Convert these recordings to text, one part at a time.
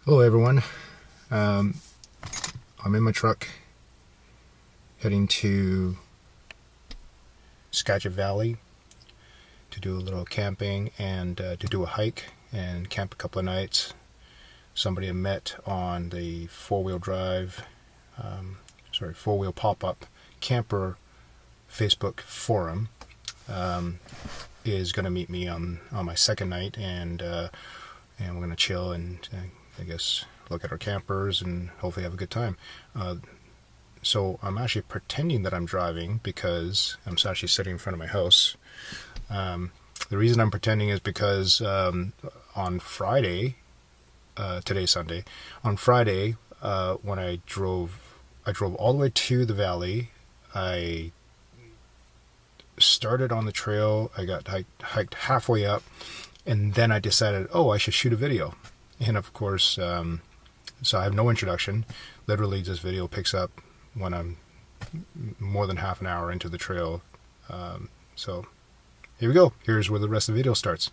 Hello everyone. I'm in my truck heading to Skagit Valley to do a little camping and to do a hike and camp a couple of nights. Somebody I met on the four-wheel pop-up camper Facebook forum is going to meet me on my second night, and we're going to chill and I guess look at our campers and hopefully have a good time. So I'm actually pretending that I'm driving because I'm actually sitting in front of my house. The reason I'm pretending is because on Friday, today's Sunday, on Friday when I drove all the way to the valley. I started on the trail, I got hiked halfway up, and then I decided, I should shoot a video. And of course, so I have no introduction. Literally, this video picks up when I'm more than half an hour into the trail. So here we go. Here's where the rest of the video starts.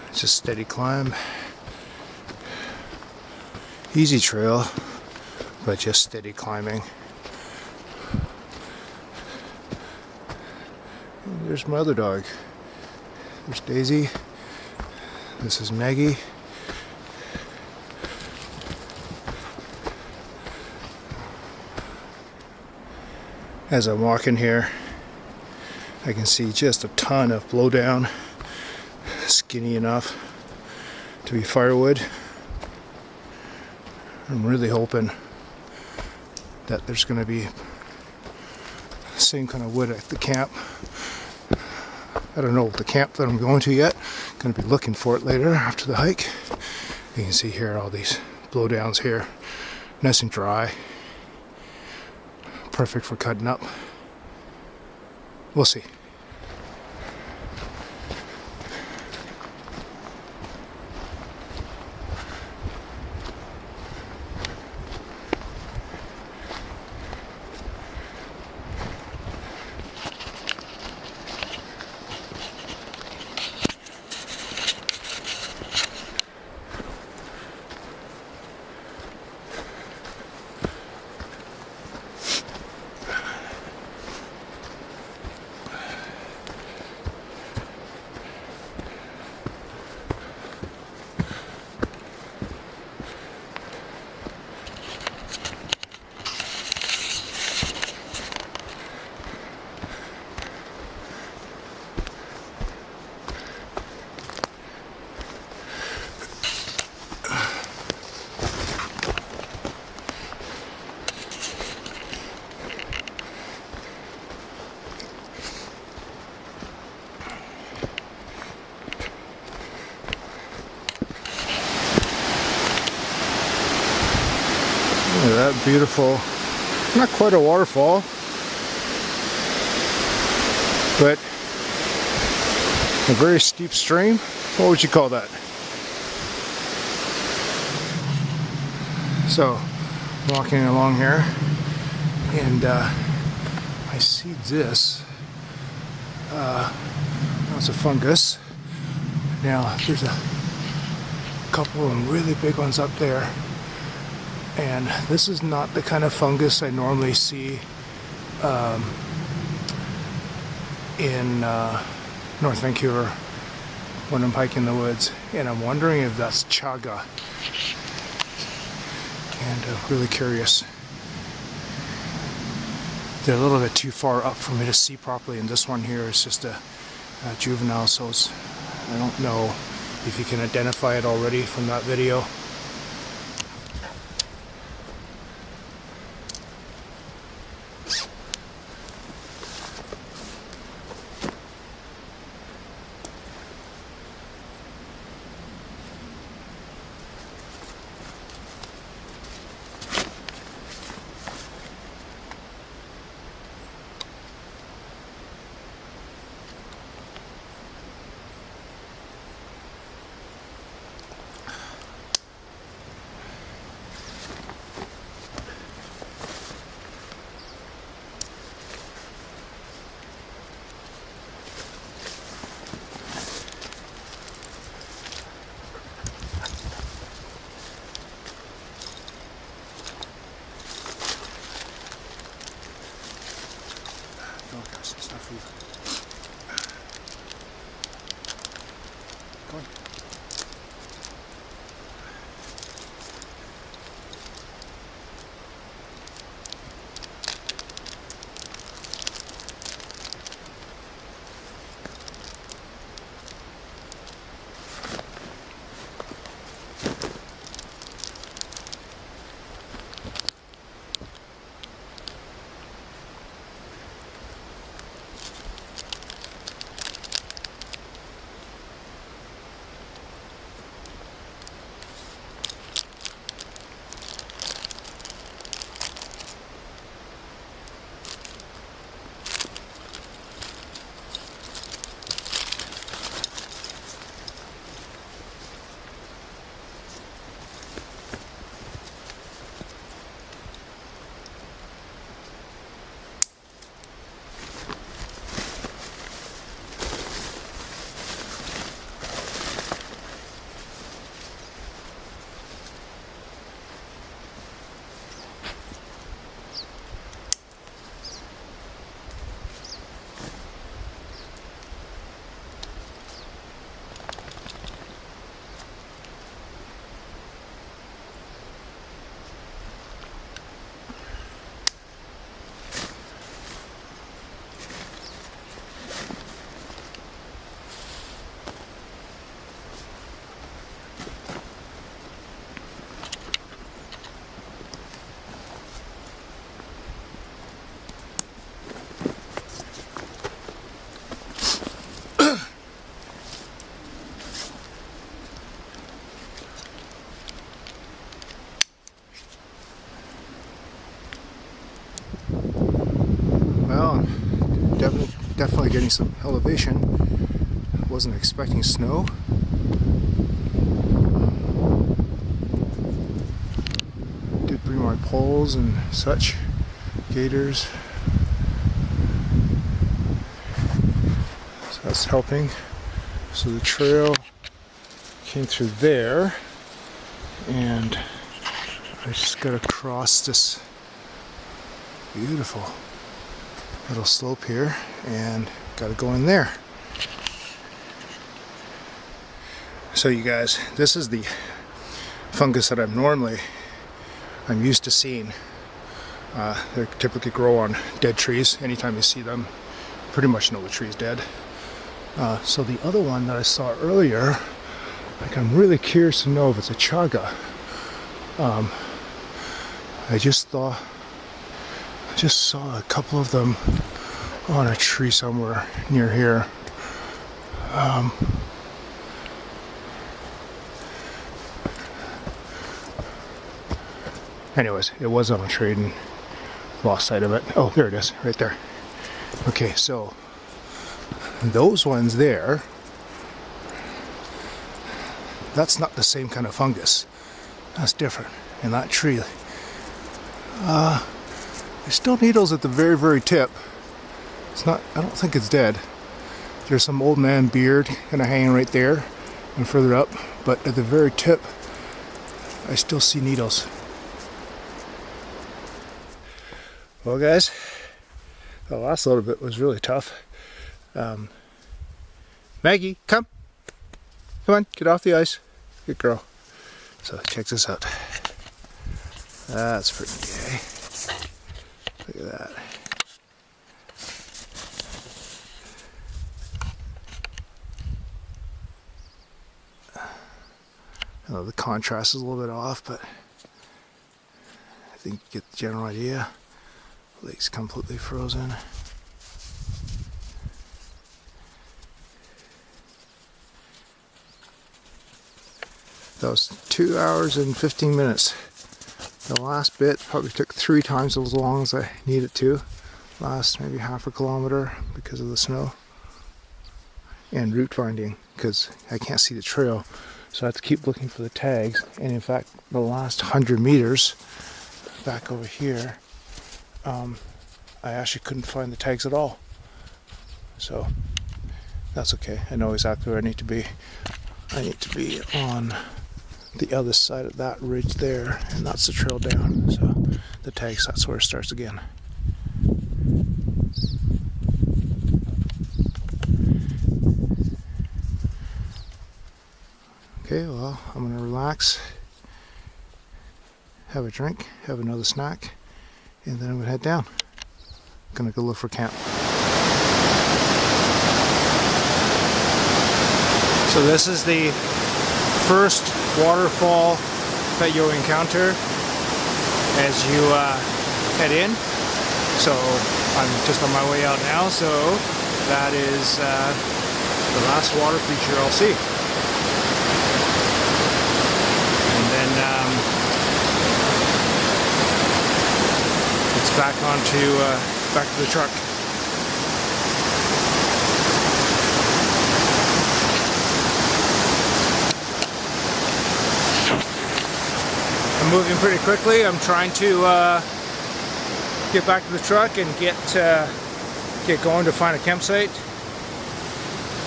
It's a steady climb. Easy trail, but just steady climbing. There's my other dog. There's Daisy. This is Maggie. As I'm walking here, I can see just a ton of blowdown, skinny enough to be firewood. I'm really hoping that there's going to be the same kind of wood at the camp. I don't know the camp that I'm going to yet. I'm going to be looking for it later after the hike. You can see here all these blowdowns here, nice and dry, perfect for cutting up. We'll see. Look at that beautiful, not quite a waterfall, but a very steep stream. What would you call that? So, walking along here, and I see this. That's a fungus. Now, there's a couple of them really big ones up there. And this is not the kind of fungus I normally see in North Vancouver when I'm hiking the woods. And I'm wondering if that's chaga. And really curious. They're a little bit too far up for me to see properly. And this one here is just a juvenile, so I don't know if you can identify it already from that video. Go on. Well, definitely getting some elevation. Wasn't expecting snow. Did bring my poles and such, gaiters. So that's helping. So the trail came through there, and I just got to cross this beautiful little slope here and got to go in there. So you guys, this is the fungus that I'm used to seeing. They typically grow on dead trees. Anytime you see them, pretty much know the tree's dead. So the other one that I saw earlier, like, I'm really curious to know if it's a chaga. I just saw a couple of them on a tree somewhere near here. Anyways, it was on a tree and lost sight of it. Oh, there it is, right there. Okay, so those ones there, that's not the same kind of fungus. That's different. And that tree, there's still needles at the very, very tip. It's not, I don't think it's dead. There's some old man beard kind of hanging right there and further up, but at the very tip, I still see needles. Well, guys, the last little bit was really tough. Maggie, come on, get off the ice. Good girl. So check this out. That's pretty gay. Look at that. I know the contrast is a little bit off, but I think you get the general idea. Lake's completely frozen. That was 2 hours and 15 minutes. The last bit probably took 3 times as long as I needed to. Last maybe half a kilometer because of the snow. And route finding, because I can't see the trail. So I have to keep looking for the tags. And in fact, the last 100 meters back over here, I actually couldn't find the tags at all. So that's okay. I know exactly where I need to be. I need to be on the other side of that ridge there, and that's the trail down. So the tags, that's where it starts again. Okay, well, I'm gonna relax, have a drink, have another snack, and then I'm gonna head down. Gonna go look for camp. So this is the first waterfall that you'll encounter as you head in. So I'm just on my way out now, so that is the last water feature I'll see. And then it's back to the truck. I'm moving pretty quickly. I'm trying to get back to the truck and get going to find a campsite.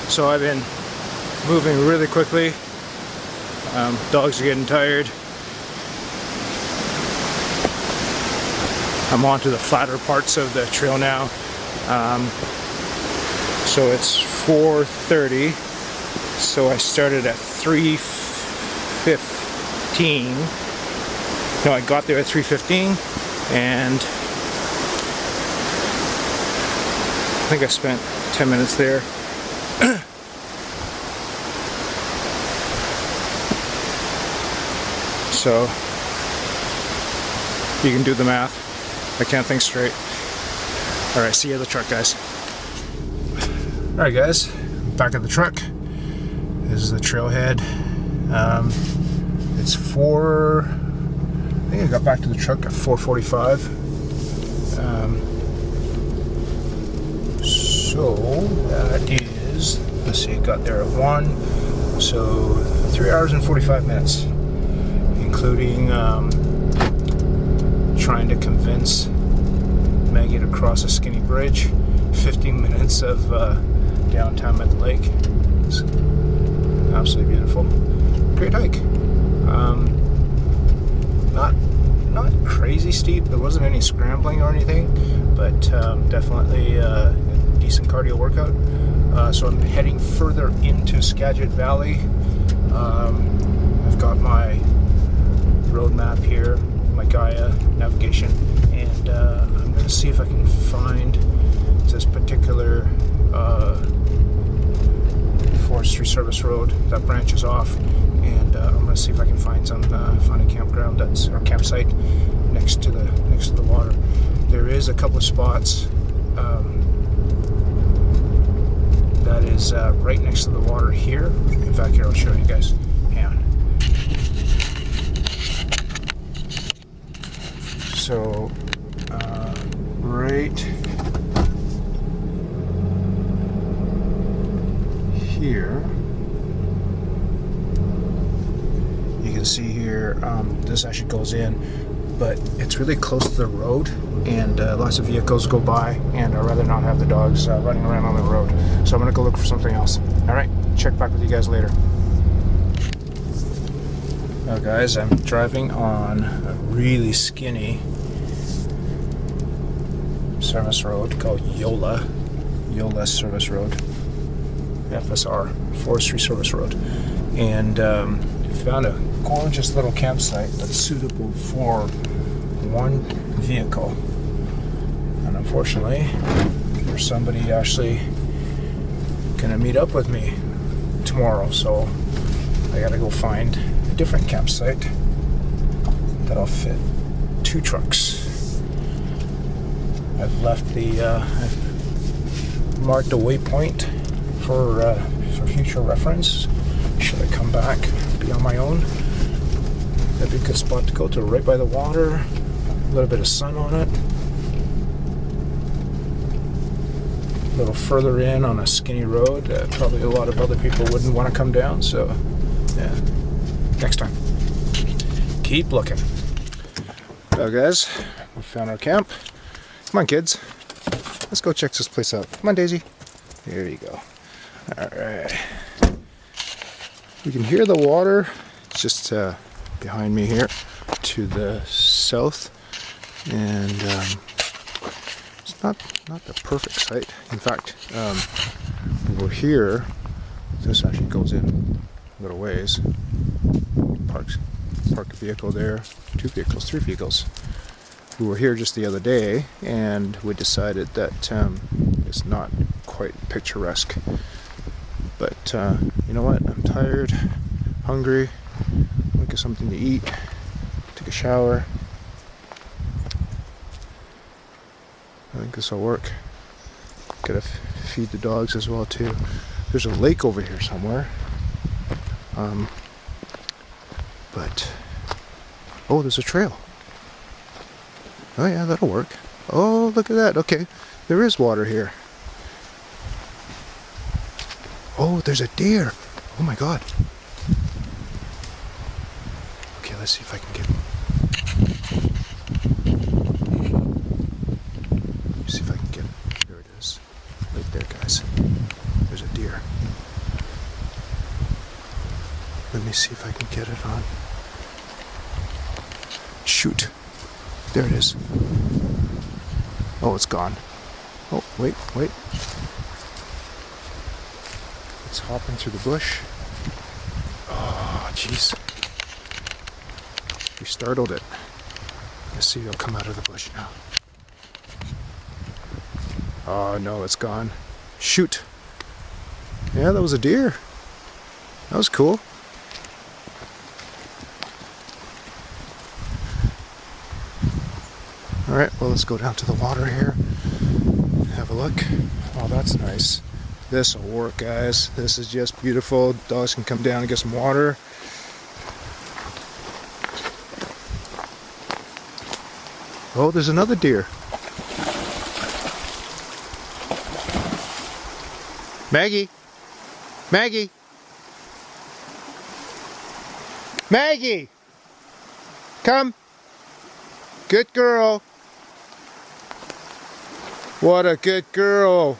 So I've been moving really quickly. Dogs are getting tired. I'm on to the flatter parts of the trail now. So it's 4:30. So I started at 3:15. No, I got there at 3:15, and I think I spent 10 minutes there. So you can do the math. I can't think straight. Alright, see you at the truck, guys. Alright guys, back at the truck. This is the trailhead. It's I think I got back to the truck at 4:45. So that is, let's see, I got there at 1. So 3 hours and 45 minutes, including trying to convince Maggie to cross a skinny bridge. 15 minutes of downtime at the lake. It's absolutely beautiful. Great hike. Not crazy steep. There wasn't any scrambling or anything, but definitely a decent cardio workout. So I'm heading further into Skagit Valley. I've got my road map here, my Gaia navigation, and I'm going to see if I can find this particular Forestry Service road that branches off, and I'm going to see if I can find find a campground or campsite next to the water. There is a couple of spots that is right next to the water here. In fact, here I'll show you guys. Hang on. So right here, you can see here, this actually goes in, but it's really close to the road, and lots of vehicles go by, and I'd rather not have the dogs running around on the road. So I'm gonna go look for something else. Alright, check back with you guys later. Now guys, I'm driving on a really skinny service road called Yola Service Road, FSR, Forestry Service Road, and found a gorgeous little campsite that's suitable for one vehicle. And unfortunately, there's somebody actually gonna meet up with me tomorrow, so I gotta go find a different campsite that'll fit 2 trucks. I've left I've marked a waypoint for future reference. Should I come back, be on my own, that'd be a good spot to go to, right by the water, a little bit of sun on it. A little further in on a skinny road that probably a lot of other people wouldn't want to come down, so yeah, next time. Keep looking. Well guys, we found our camp. Come on kids, let's go check this place out. Come on Daisy. There you go. Alright. You can hear the water. It's just behind me here to the south, and it's not the perfect site. In fact, over here, this actually goes in a little ways. park a vehicle there. 2 vehicles, 3 vehicles. We were here just the other day, and we decided that it's not quite picturesque. But you know what? I'm tired, hungry. Look at something to eat. Take a shower. I think this will work. Gotta feed the dogs as well too. There's a lake over here somewhere. But oh, there's a trail. Oh yeah, that'll work. Oh, look at that. Okay, there is water here. Oh, there's a deer. Oh my god. Okay, let's see if I can get... Let's see if I can get it. There it is. Right there, guys. There's a deer. Let me see if I can get it on. Shoot. There it is. Oh, it's gone. Oh, wait. It's hopping through the bush. Oh, jeez. We startled it. Let's see, it'll come out of the bush now. Oh, no, it's gone. Shoot. Yeah, that was a deer. That was cool. Alright, well, let's go down to the water here. Have a look. Oh, that's nice. This will work, guys. This is just beautiful. Dogs can come down and get some water. Oh, there's another deer. Maggie! Maggie! Maggie! Come! Good girl! What a good girl!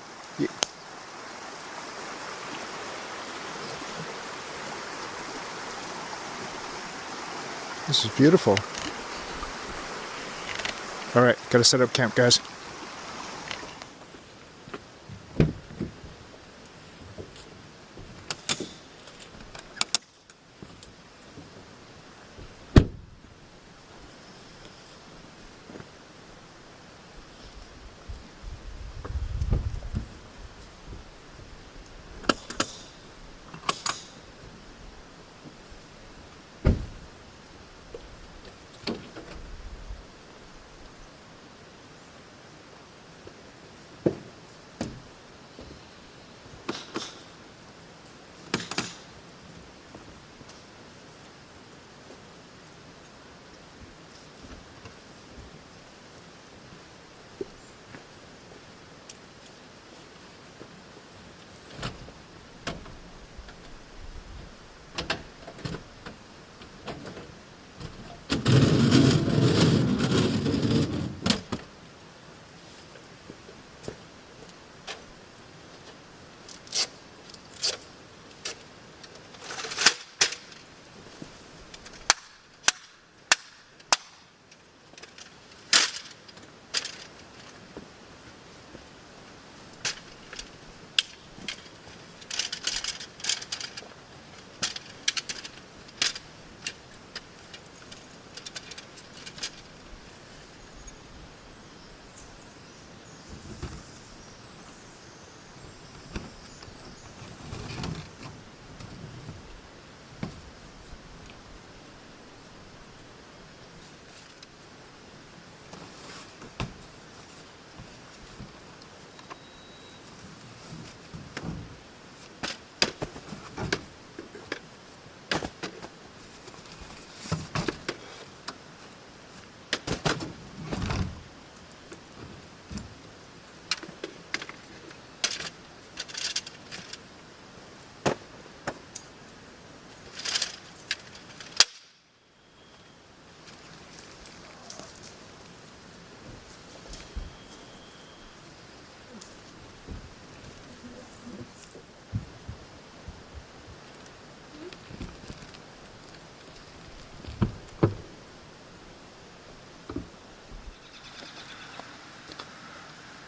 This is beautiful. Alright, gotta set up camp, guys.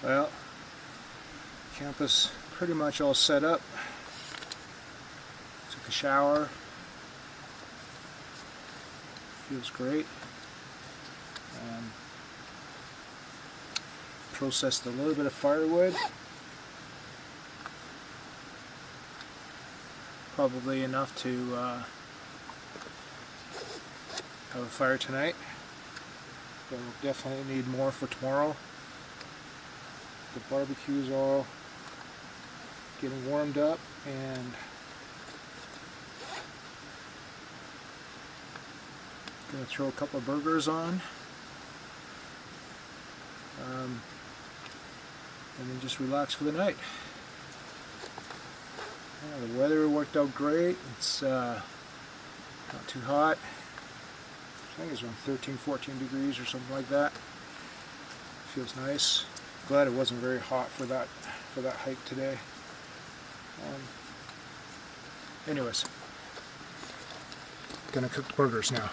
Well, camp is pretty much all set up. Took a shower. Feels great. Processed a little bit of firewood. Probably enough to have a fire tonight. But we'll definitely need more for tomorrow. The barbecue's all getting warmed up, and gonna throw a couple of burgers on, and then just relax for the night. Yeah, the weather worked out great. It's not too hot. I think it's around 13-14 degrees or something like that. Feels nice. Glad it wasn't very hot for that hike today. Anyways, gonna cook the burgers now.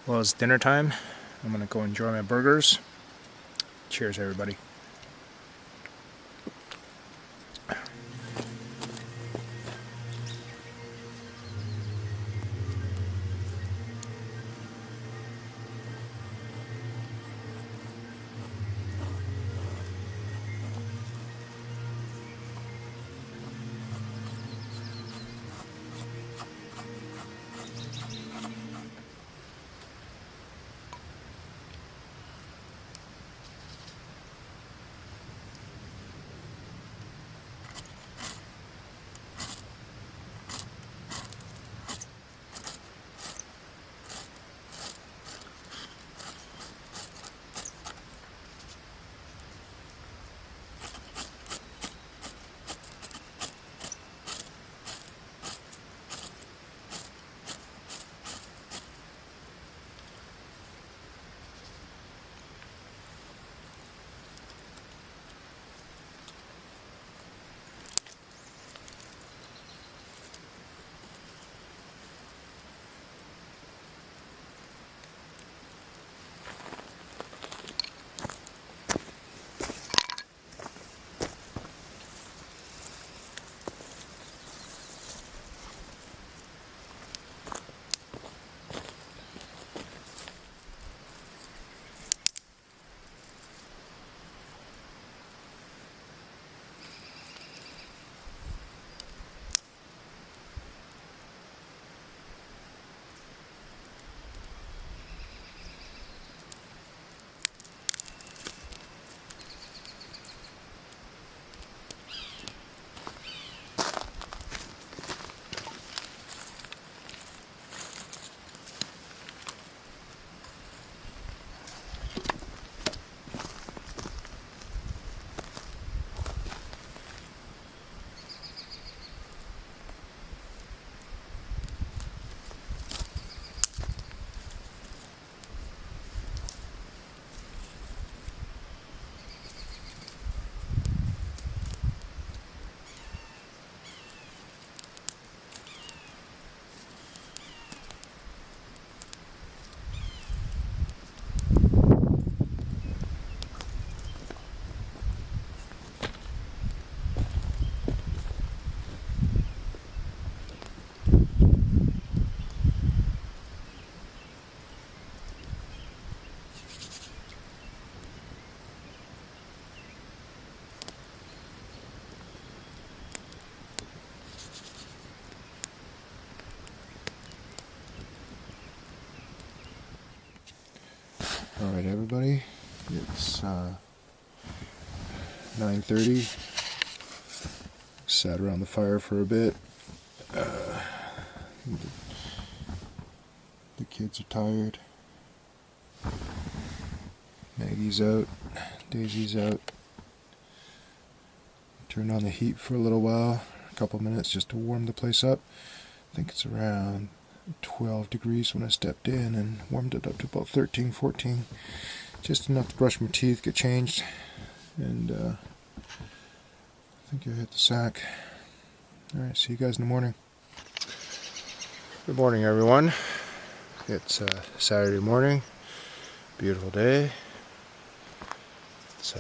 Well, it's dinner time. I'm gonna go enjoy my burgers. Cheers, everybody. Alright everybody, it's 9:30. Sat around the fire for a bit. The kids are tired. Maggie's out. Daisy's out. Turned on the heat for a little while, a couple minutes just to warm the place up. I think it's around 12 degrees when I stepped in, and warmed it up to about 13, 14. Just enough to brush my teeth, get changed, and I think I hit the sack. Alright, see you guys in the morning. Good morning everyone. It's Saturday morning. Beautiful day. It's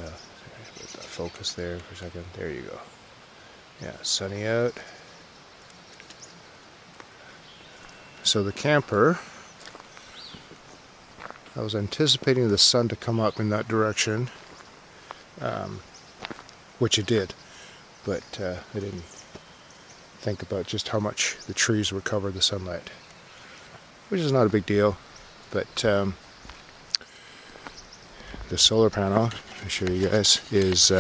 focus there for a second. There you go. Yeah, sunny out. So the camper, I was anticipating the sun to come up in that direction, which it did, but I didn't think about just how much the trees would cover the sunlight, which is not a big deal. But the solar panel, I'll show you guys, is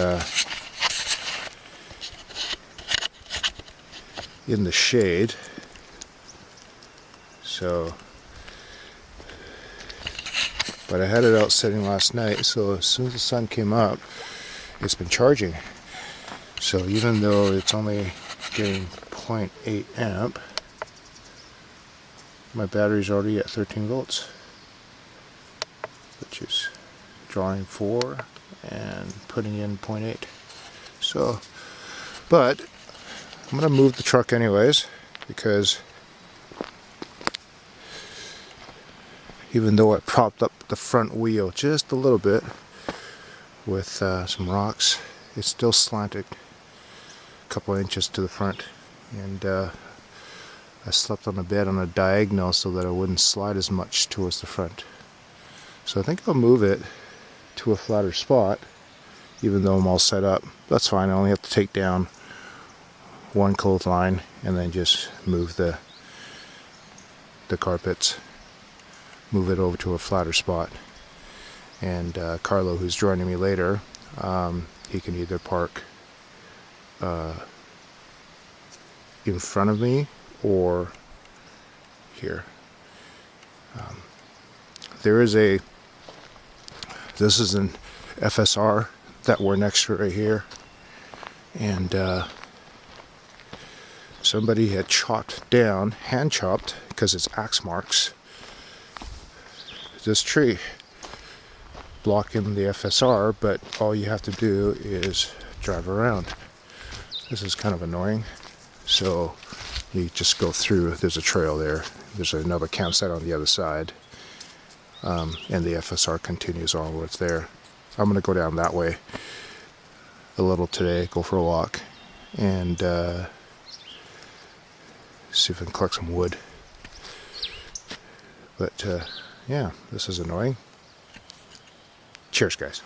in the shade. So, but I had it out sitting last night, so as soon as the sun came up, it's been charging. So even though it's only getting 0.8 amp, my battery's already at 13 volts, which is drawing 4 and putting in 0.8. So, but I'm gonna move the truck anyways, because even though I propped up the front wheel just a little bit with some rocks, it's still slanted a couple inches to the front, and I slept on the bed on a diagonal so that I wouldn't slide as much towards the front. So I think I'll move it to a flatter spot, even though I'm all set up. That's fine. I only have to take down one clothesline and then just move the carpets, move it over to a flatter spot. And Carlo, who's joining me later, he can either park in front of me or here. There is this is an FSR that we're next to right here, and somebody had chopped down, hand chopped, because it's axe marks, this tree blocking the FSR, but all you have to do is drive around. This is kind of annoying. So you just go through, there's a trail there, there's another campsite on the other side, and the FSR continues onwards there. I'm going to go down that way a little today, go for a walk, and see if I can collect some wood. But yeah, this is annoying. Cheers, guys.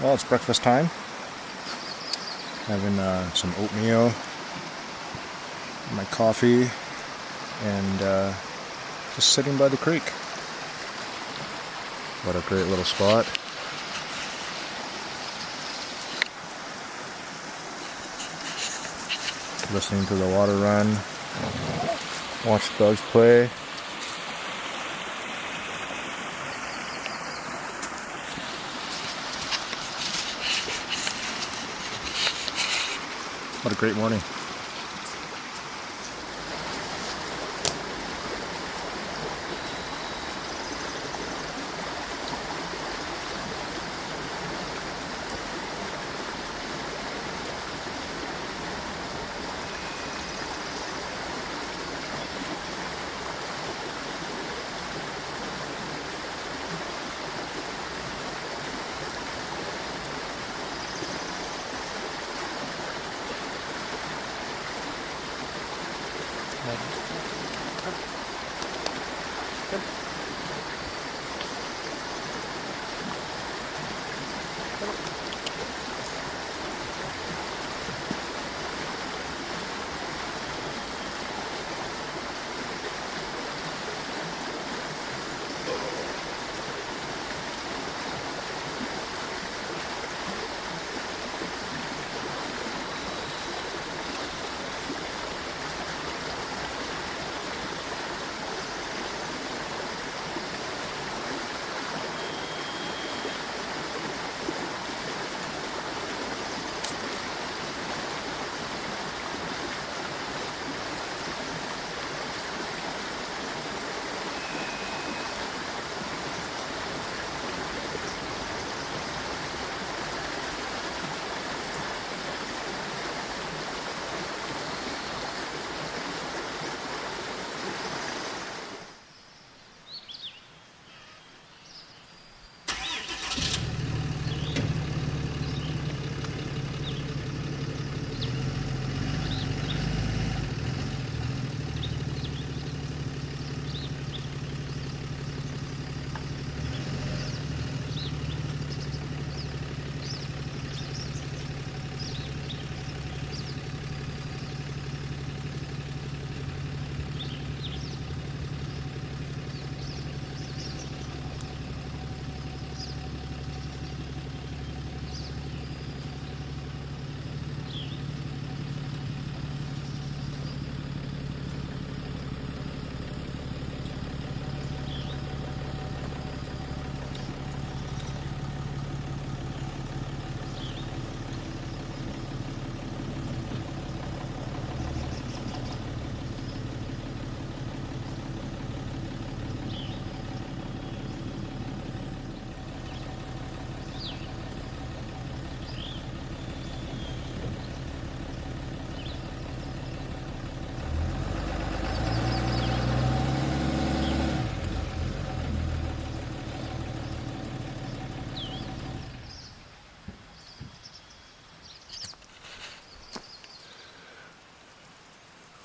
Well, it's breakfast time. Having some oatmeal, my coffee, and just sitting by the creek. What a great little spot. Listening to the water run, watch the dogs play. What a great morning.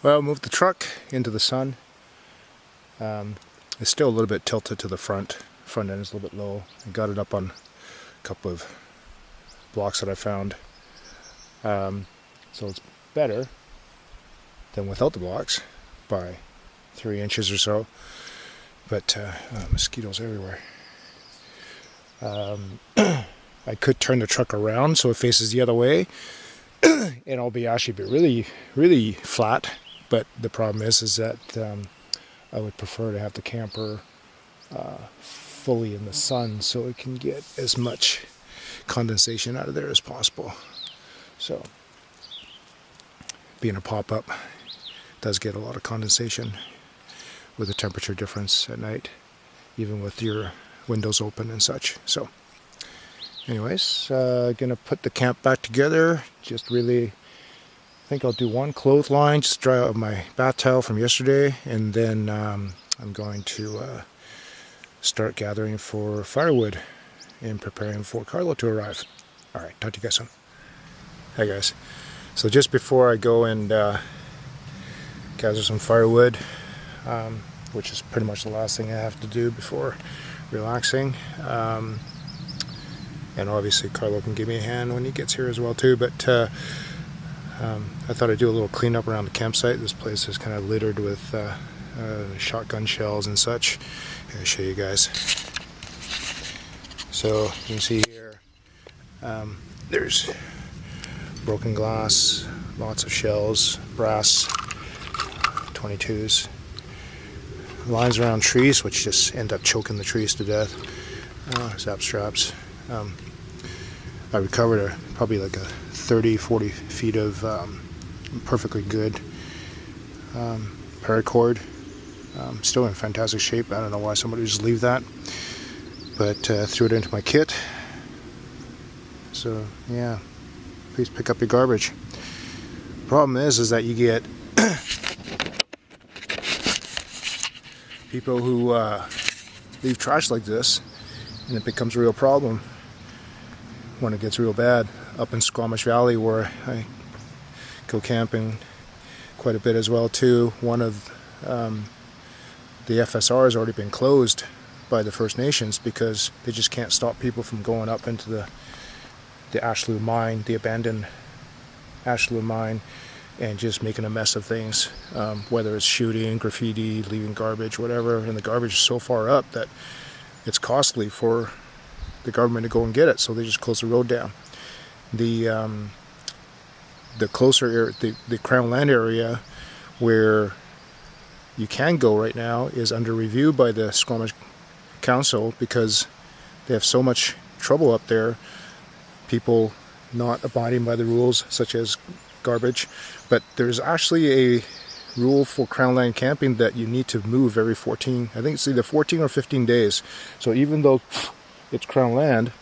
Well, moved the truck into the sun. It's still a little bit tilted to the front. Front end is a little bit low. I got it up on a couple of blocks that I found. So it's better than without the blocks by 3 inches or so. But mosquitoes everywhere. I could turn the truck around so it faces the other way, and I'll be actually be really, really flat. But the problem is that I would prefer to have the camper fully in the sun so it can get as much condensation out of there as possible. So, being a pop-up does get a lot of condensation with the temperature difference at night, even with your windows open and such. So, anyways, gonna put the camp back together. Just really, I think I'll do one clothesline, just dry out my bath towel from yesterday, and then I'm going to start gathering for firewood and preparing for Carlo to arrive. All right, talk to you guys soon. Hi guys. So just before I go and gather some firewood, which is pretty much the last thing I have to do before relaxing. And obviously Carlo can give me a hand when he gets here as well too, but I thought I'd do a little cleanup around the campsite. This place is kind of littered with shotgun shells and such. I'll show you guys. So you can see here, there's broken glass, lots of shells, brass 22s, lines around trees which just end up choking the trees to death. Zap straps. I recovered probably like a 30-40 feet of perfectly good paracord. Still in fantastic shape. I don't know why somebody would just leave that, but threw it into my kit. So yeah, please pick up your garbage. Problem is that you get people who leave trash like this, and it becomes a real problem when it gets real bad. Up in Skagit Valley, where I go camping quite a bit as well too, one of the FSR has already been closed by the First Nations because they just can't stop people from going up into the Ashlew mine, the abandoned Ashlew mine, and just making a mess of things, whether it's shooting, graffiti, leaving garbage, whatever. And the garbage is so far up that it's costly for the government to go and get it, so they just close the road down. The closer area, the Crown Land area where you can go right now is under review by the Squamish Council because they have so much trouble up there, people not abiding by the rules such as garbage. But there's actually a rule for Crown Land camping that you need to move every 14, I think it's either 14 or 15 days. So even though it's Crown Land,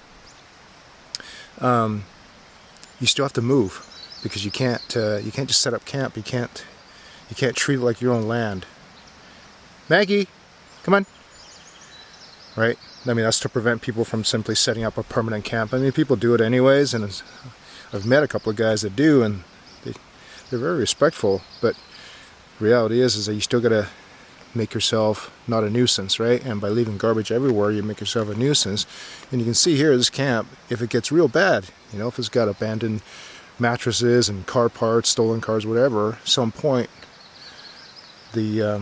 you still have to move because you can't just set up camp. You can't treat it like your own land. Maggie, come on. Right? I mean, that's to prevent people from simply setting up a permanent camp. I mean, people do it anyways, and I've met a couple of guys that do, and they're very respectful. But the reality is that you still got to make yourself not a nuisance, right? And by leaving garbage everywhere, you make yourself a nuisance. And you can see here, this camp, if it gets real bad, you know, if it's got abandoned mattresses and car parts, stolen cars, whatever, at some point, the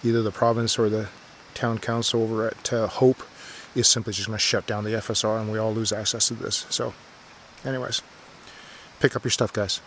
either the province or the town council over at Hope is simply just going to shut down the FSR, and we all lose access to this. So, anyways, pick up your stuff, guys.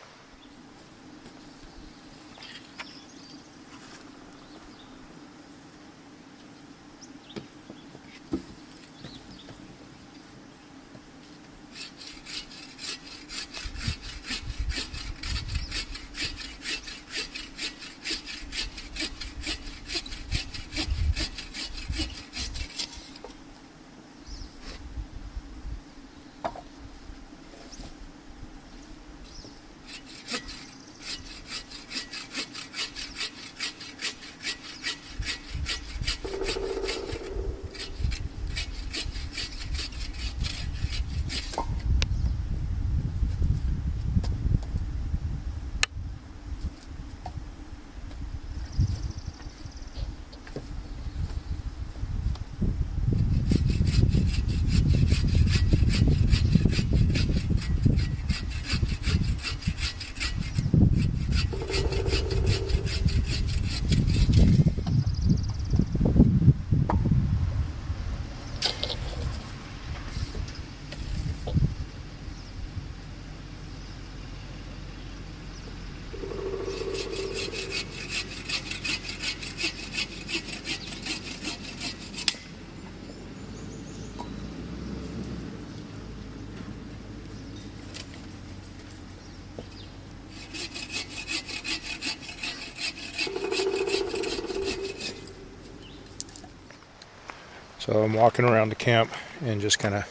So I'm walking around the camp and just kind of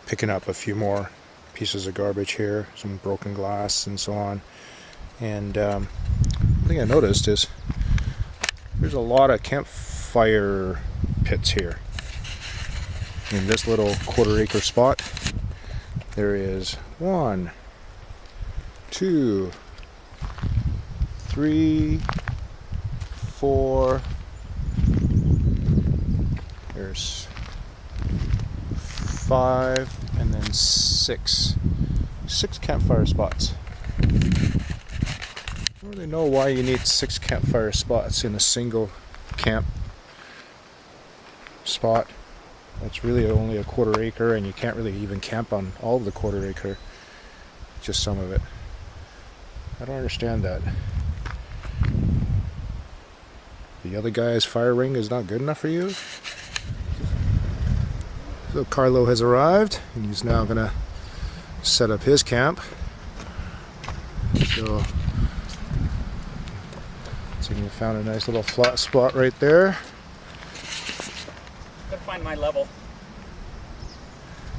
picking up a few more pieces of garbage here, some broken glass and so on. And the thing I noticed is there's a lot of campfire pits here. In this little 1/4 acre spot, there is 1, 2, 3, 4, there's 5, and then 6 campfire spots. I don't really know why you need 6 campfire spots in a single camp spot. That's really only a 1/4 acre, and you can't really even camp on all of the 1/4 acre, just some of it. I don't understand that. The other guy's fire ring is not good enough for you? So Carlo has arrived, and he's now gonna set up his camp. So you found a nice little flat spot right there. Gotta find my level.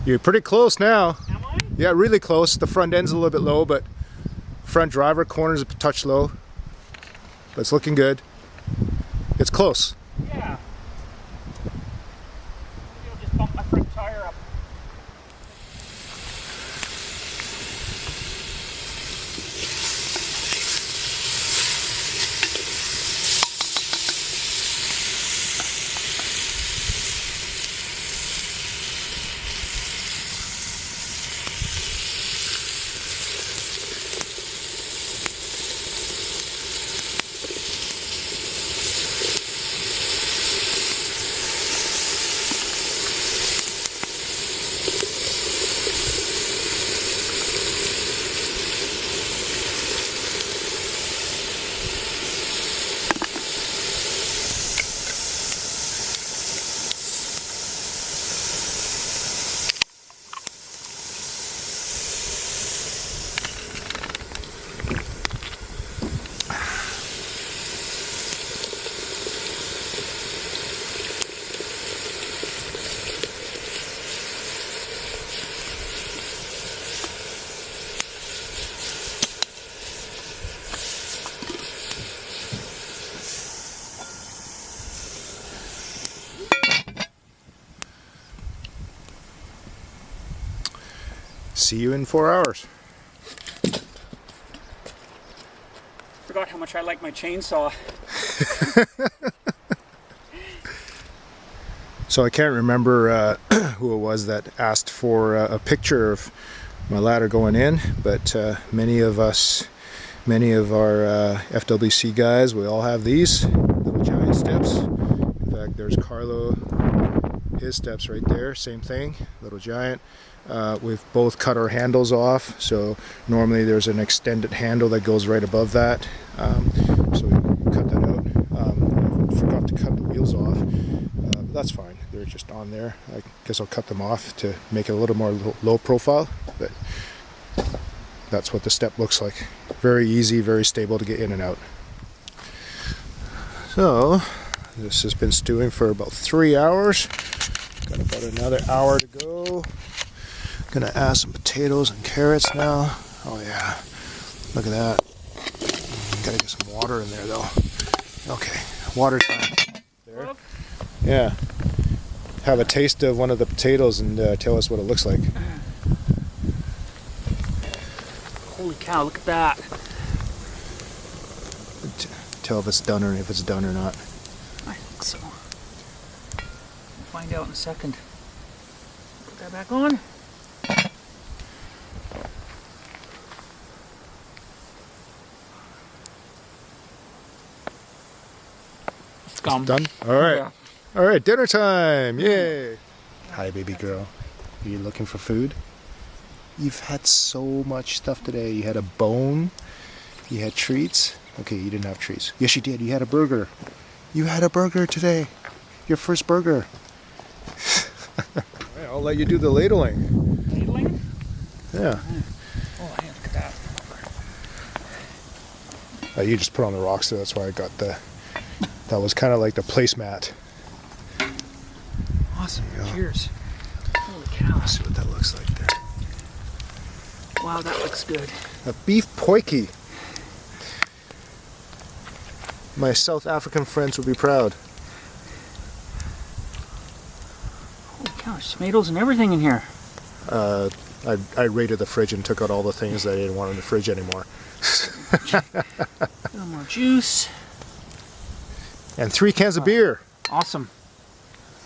You're pretty close now. Am I? Yeah, really close. The front end's a little bit low, but front driver corner's a touch low. But it's looking good. It's close. Yeah. Maybe I'll just bump my front tire up. See you in 4 hours. Forgot how much I like my chainsaw. So I can't remember who it was that asked for a picture of my ladder going in, but many of our FWC guys, we all have these little giant steps. In fact, there's Carlo, his steps right there, same thing, little giant. We've both cut our handles off, so normally there's an extended handle that goes right above that, so we cut that out. I forgot to cut the wheels off, but that's fine, they're just on there. I guess I'll cut them off to make it a little more low profile, but that's what the step looks like. Very easy, very stable to get in and out. So this has been stewing for about 3 hours. Got about another hour to go. Gonna add some potatoes and carrots now. Oh yeah, look at that. Gotta get some water in there though. Okay, water time. There. Yeah. Have a taste of one of the potatoes and tell us what it looks like. Holy cow, look at that. Tell if it's done or not. I think so. We'll find out in a second. Put that back on. It's Done? All right. Yeah. All right, dinner time. Yay. Hi, baby girl. Are you looking for food? You've had so much stuff today. You had a bone. You had treats. Okay, you didn't have treats. Yes, you did. You had a burger. You had a burger today. Your first burger. Right, I'll let you do the ladling. Ladling? Yeah. Oh, hey, look at that. You just put on the rocks, so that's why I got the... That was kind of like the placemat. Awesome. Yeah. Cheers. Holy cow. Let's see what that looks like there. Wow, that looks good. A beef poikie. My South African friends would be proud. Holy cow, there's tomatoes and everything in here. I raided the fridge and took out all the things that I didn't want in the fridge anymore. A little more juice. And 3 cans of beer. Awesome.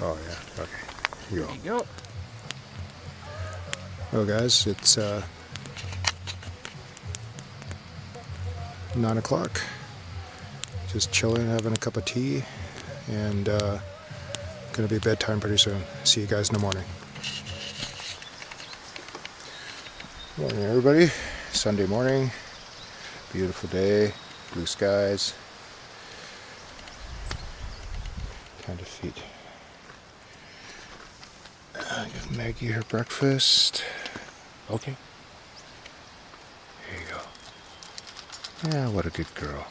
Oh yeah, okay. Here you There go. you go. Well guys, it's 9 o'clock. Just chilling, having a cup of tea, and gonna be bedtime pretty soon. See you guys in the morning. Morning everybody. Sunday morning. Beautiful day. Blue skies. Time to feed. Give Maggie her breakfast. Okay. Here you go. Yeah, what a good girl.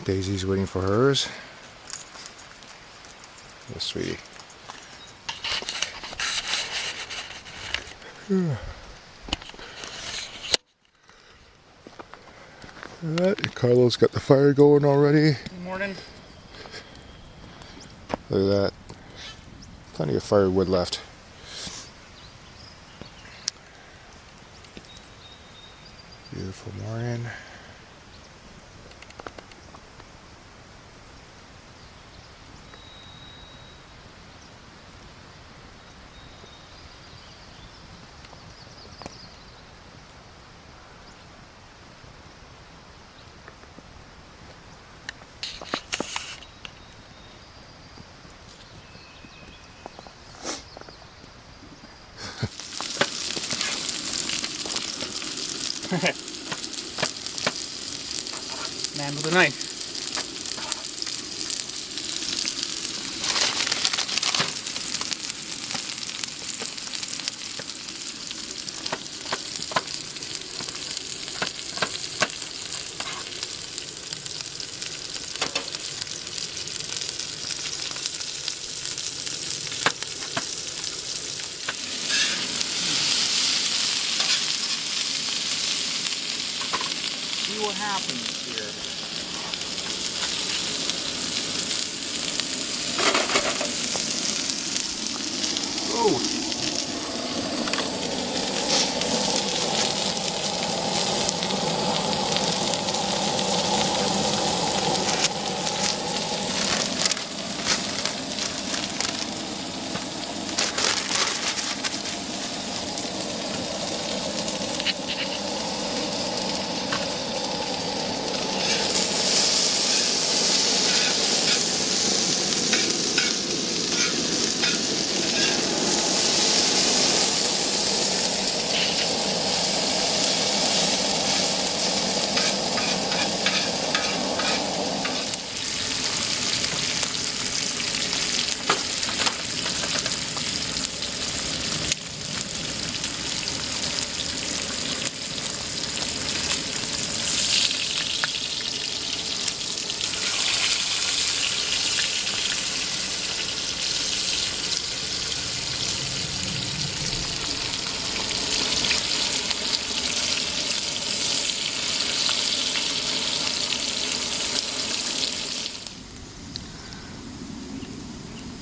Daisy's waiting for hers. Yes, sweetie. Alright, Carlo's got the fire going already. Good morning. Look at that. Plenty of firewood left. Beautiful morning. Man with a knife. See what happens here. Oh.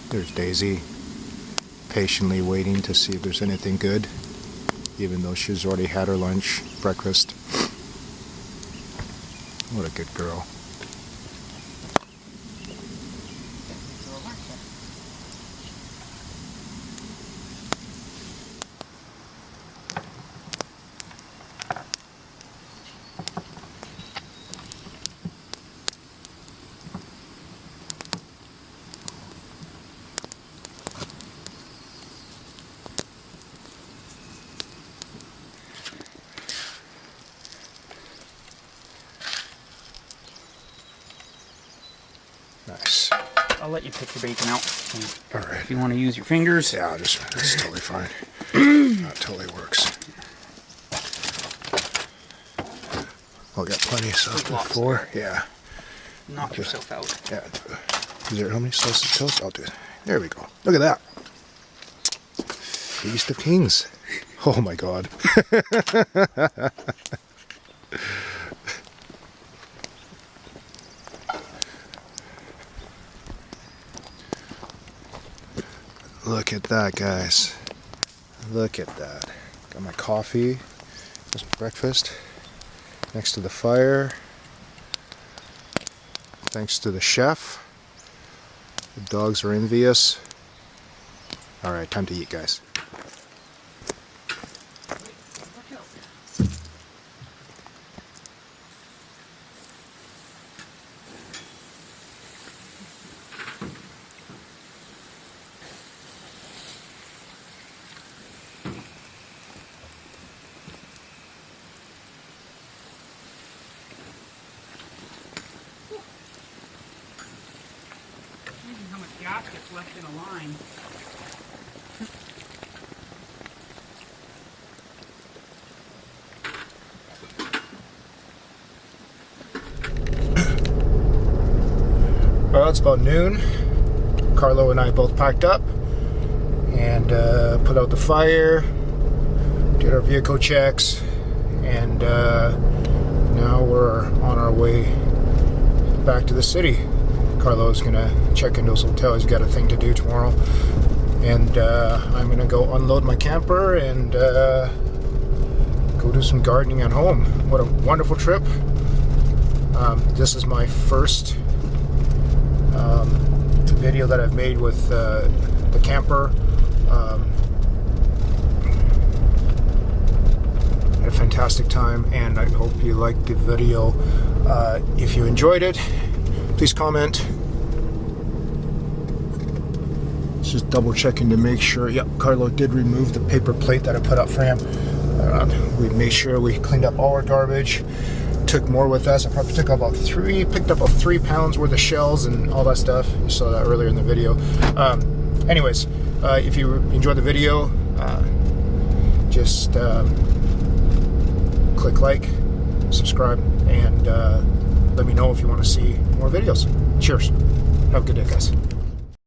There's Daisy, patiently waiting to see if there's anything good, even though she's already had her lunch, breakfast. What a good girl. Nice. I'll let you pick your bacon out. All right. If you want to use your fingers. Yeah, that's totally fine. That totally works. Oh, got plenty of sauce There's lots before. Yeah. Knock yourself out. Yeah. Is there how many slices of toast? I'll do it. There we go. Look at that. Feast of Kings. Oh my God. Look at that, guys. Look at that. Got my coffee. Got some breakfast next to the fire. Thanks to the chef. The dogs are envious. Alright, time to eat, guys. How much gas gets left in a line. Well, it's about noon. Carlo and I both packed up and put out the fire, did our vehicle checks, and now we're on our way back to the city. Carlo's gonna check into his hotel. He's got a thing to do tomorrow, and I'm gonna go unload my camper and go do some gardening at home. What a wonderful trip. This is my first video that I've made with the camper. Had a fantastic time, and I hope you liked the video. If you enjoyed it, please comment. Just double checking to make sure. Yep, Carlo did remove the paper plate that I put up for him. We made sure we cleaned up all our garbage. Took more with us. I probably picked up about 3 pounds worth of shells and all that stuff. You saw that earlier in the video. Anyways, if you enjoyed the video, just click like, subscribe, and let me know if you want to see more videos. Cheers. Have a good day, guys.